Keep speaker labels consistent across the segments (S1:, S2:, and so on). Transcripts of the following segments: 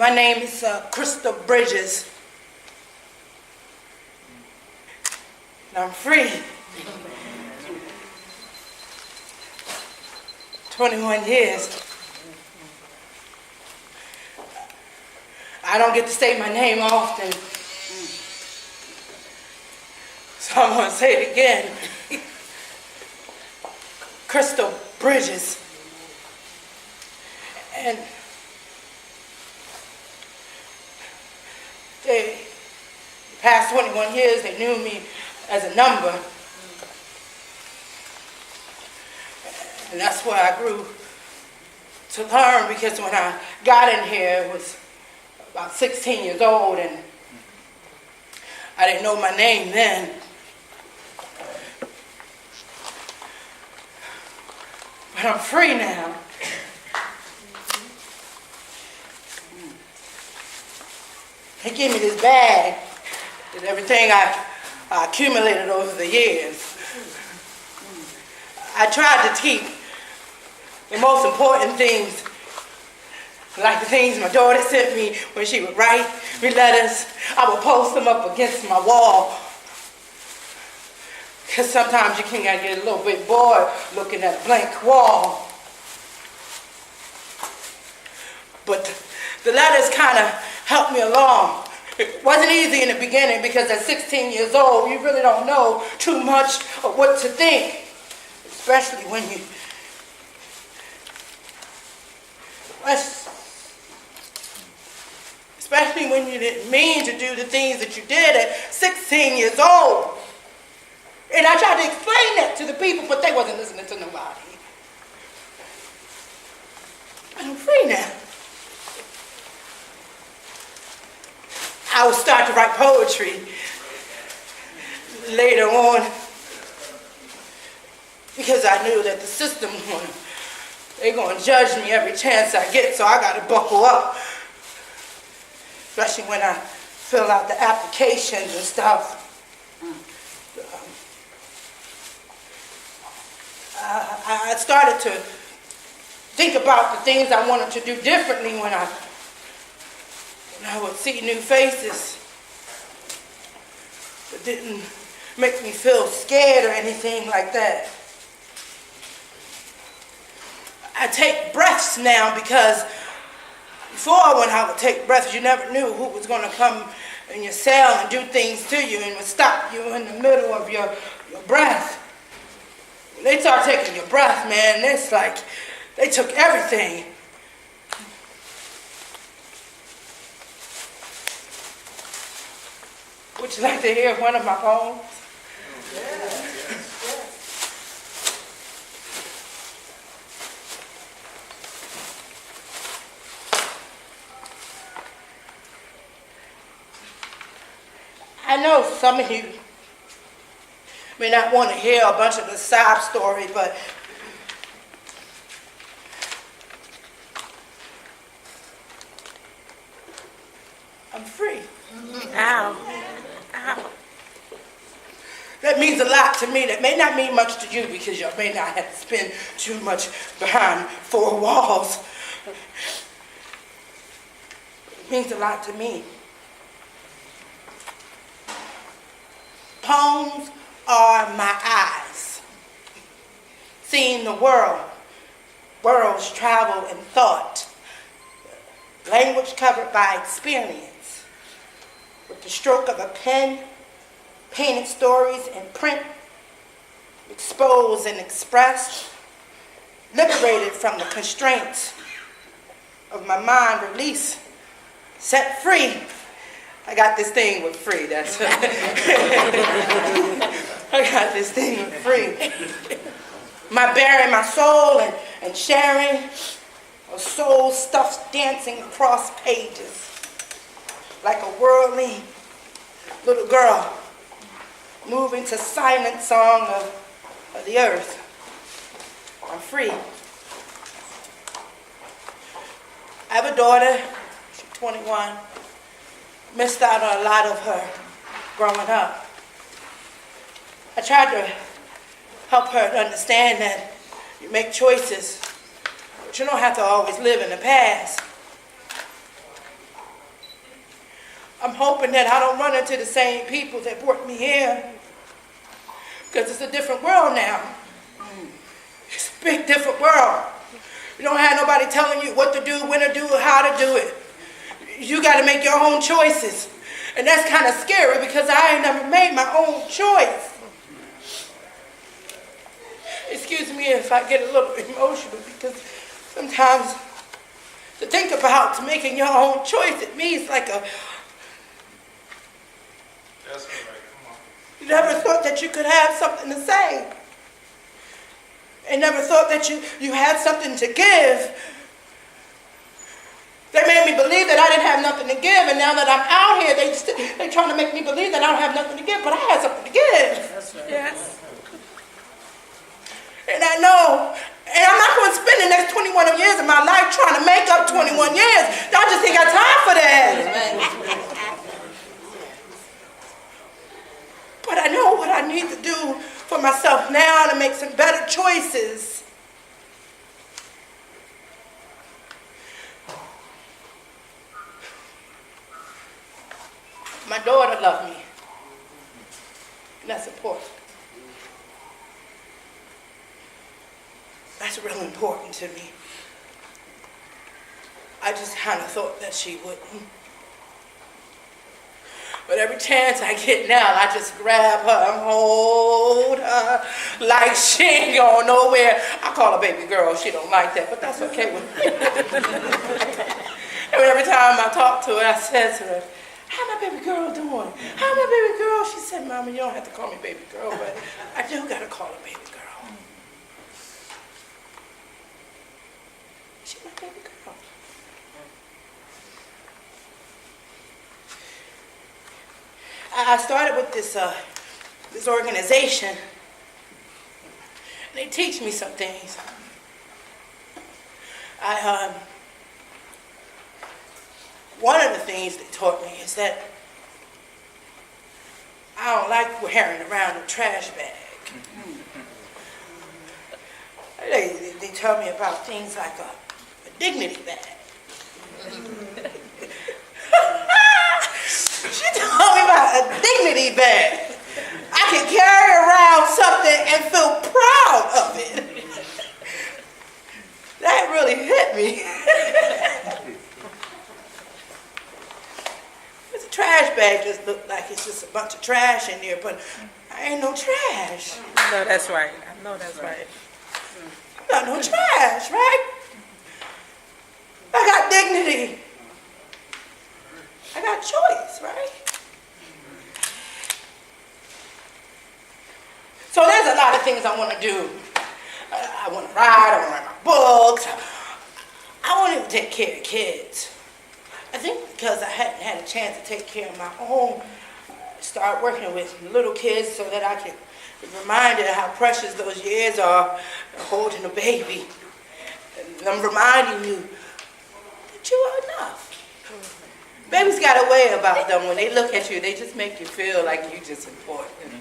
S1: My name is Crystal Bridges. And I'm free. 21 years. I don't get to say my name often, so I'm going to say it again. Crystal Bridges. And the past 21 years, they knew me as a number. And that's where I grew to learn, because when I got in here, it was about 16 years old, and I didn't know my name then. But I'm free now. They gave me this bag with everything I accumulated over the years. I tried to keep the most important things, like the things my daughter sent me when she would write me letters. I would post them up against my wall, because sometimes you can get a little bit bored looking at a blank wall. But the letters kind of helped me along. It wasn't easy in the beginning, because at 16 years old, you really don't know too much of what to think, especially when you didn't mean to do the things that you did at 16 years old. And I tried to explain that to the people, but they wasn't listening to nobody. I'm free now. I would start to write poetry later on, because I knew that the system, they're going to judge me every chance I get, so I got to buckle up, especially when I fill out the applications and stuff. I started to think about the things I wanted to do differently when I would see new faces. It didn't make me feel scared or anything like that. I take breaths now, because before, when I would take breaths, you never knew who was going to come in your cell and do things to you and would stop you in the middle of your breath. When they start taking your breath, man, it's like they took everything. Would you like to hear one of my poems? Yeah. I know some of you may not want to hear a bunch of the sob story, but I'm free.
S2: Ow. Ow.
S1: That means a lot to me. That may not mean much to you, because you may not have to spend too much behind four walls. It means a lot to me. Poems are my eyes, seeing the world, worlds travel in thought, language covered by experience. With the stroke of a pen, painted stories in print, exposed and expressed, liberated from the constraints of my mind, released, set free. I got this thing with free, that's I got this thing with free. My bearing my soul and sharing, a soul stuffed dancing across pages, like a whirling little girl moving to silent song of the earth. I'm free. I have a daughter, she's 21. Missed out on a lot of her growing up. I tried to help her to understand that you make choices, but you don't have to always live in the past. I'm hoping that I don't run into the same people that brought me here. Because it's a different world now. It's a big different world. You don't have nobody telling you what to do, when to do it, how to do it. You got to make your own choices. And that's kind of scary because I ain't never made my own choice. Excuse me if I get a little emotional because sometimes to think about making your own choice, it means like a...
S3: That's all right, come on.
S1: You never thought that you could have something to say. And never thought that you had something to give. They made me believe that I didn't have nothing to give, and now that I'm out here, they trying to make me believe that I don't have nothing to give, but I had something to give.
S2: That's right. Yes.
S1: And I know, and I'm not going to spend the next 21 years of my life trying to make up 21 years. I just ain't got time for that. But I know what I need to do for myself now to make some better choices. My daughter loved me, and that's important. That's real important to me. I just kind of thought that she wouldn't. But every chance I get now, I just grab her and hold her like she ain't going nowhere. I call her baby girl. She don't like that, but that's okay with me. And every time I talk to her, I said to her, "How my baby girl doing? How my baby girl?" She said, "Mama, you don't have to call me baby girl, but I do got to call her baby girl. She's my baby girl." I started with this organization. They teach me some things. One of the things they taught me is that I don't like wearing around a trash bag. They tell me about things like a dignity bag. She told me about a dignity bag. I can carry around something and feel proud of it. That really hit me. It's a trash bag just looked like it's just a bunch of trash in there, but I ain't no trash.
S2: No, that's right. I know that's right.
S1: I'm not no trash, right? I got dignity. I got choice, right? So there's a lot of things I want to do. I want to ride, I want to write my books. I want to even take care of kids. I think because I hadn't had a chance to take care of my own, start working with little kids so that I can be reminded of how precious those years are holding a baby. And I'm reminding you that you are enough. Babies got a way about them. When they look at you, they just make you feel like you just important.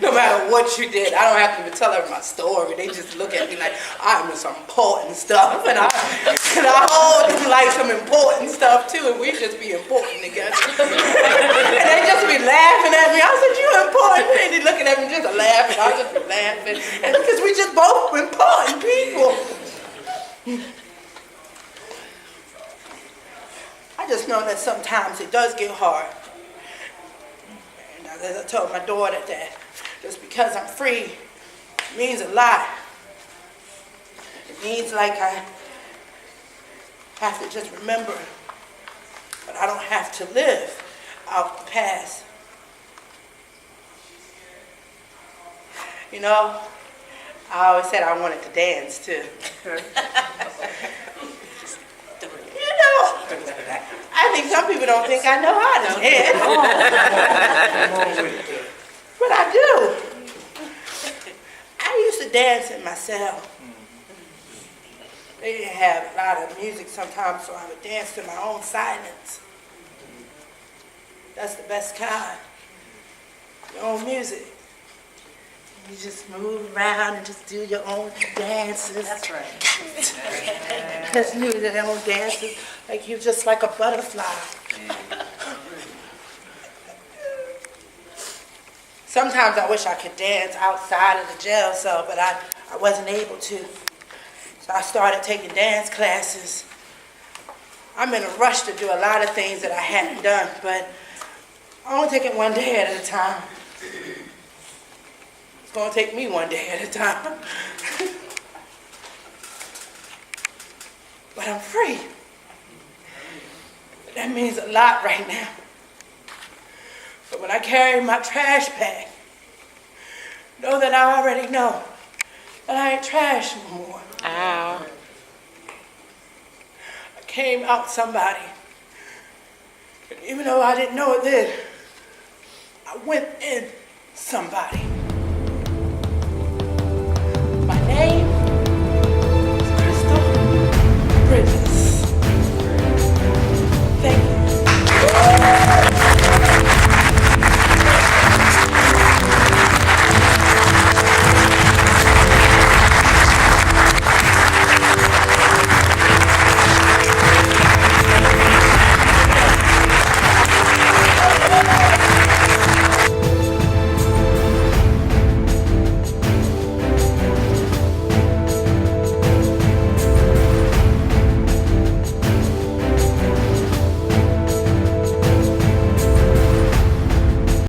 S1: No matter what you did, I don't have to even tell them my story. They just look at me like I'm some important stuff, and I hold them like some important stuff too, and we just be important together. And they just be laughing at me. I said, "You important?" And they looking at me just laughing. I just be laughing, and because we just both important people. I just know that sometimes it does get hard. And as I told my daughter that just because I'm free means a lot. It means like I have to just remember, but I don't have to live out the past. You know, I always said I wanted to dance too. You know, I think some people don't think I know how to dance. But I do. I used to dance in my cell. They didn't have a lot of music sometimes, so I would dance to my own silence. That's the best kind. Your own music. You just move around and just do your own dances.
S4: That's right.
S1: Just do your own dances, like you're just like a butterfly. Sometimes I wish I could dance outside of the jail cell, but I wasn't able to. So I started taking dance classes. I'm in a rush to do a lot of things that I hadn't done, but I only take it one day at a time. It's gonna take me one day at a time. But I'm free. That means a lot right now. But when I carry my trash bag, know that I already know that I ain't trash no more.
S2: Ow.
S1: I came out somebody. And even though I didn't know it then, I went in somebody.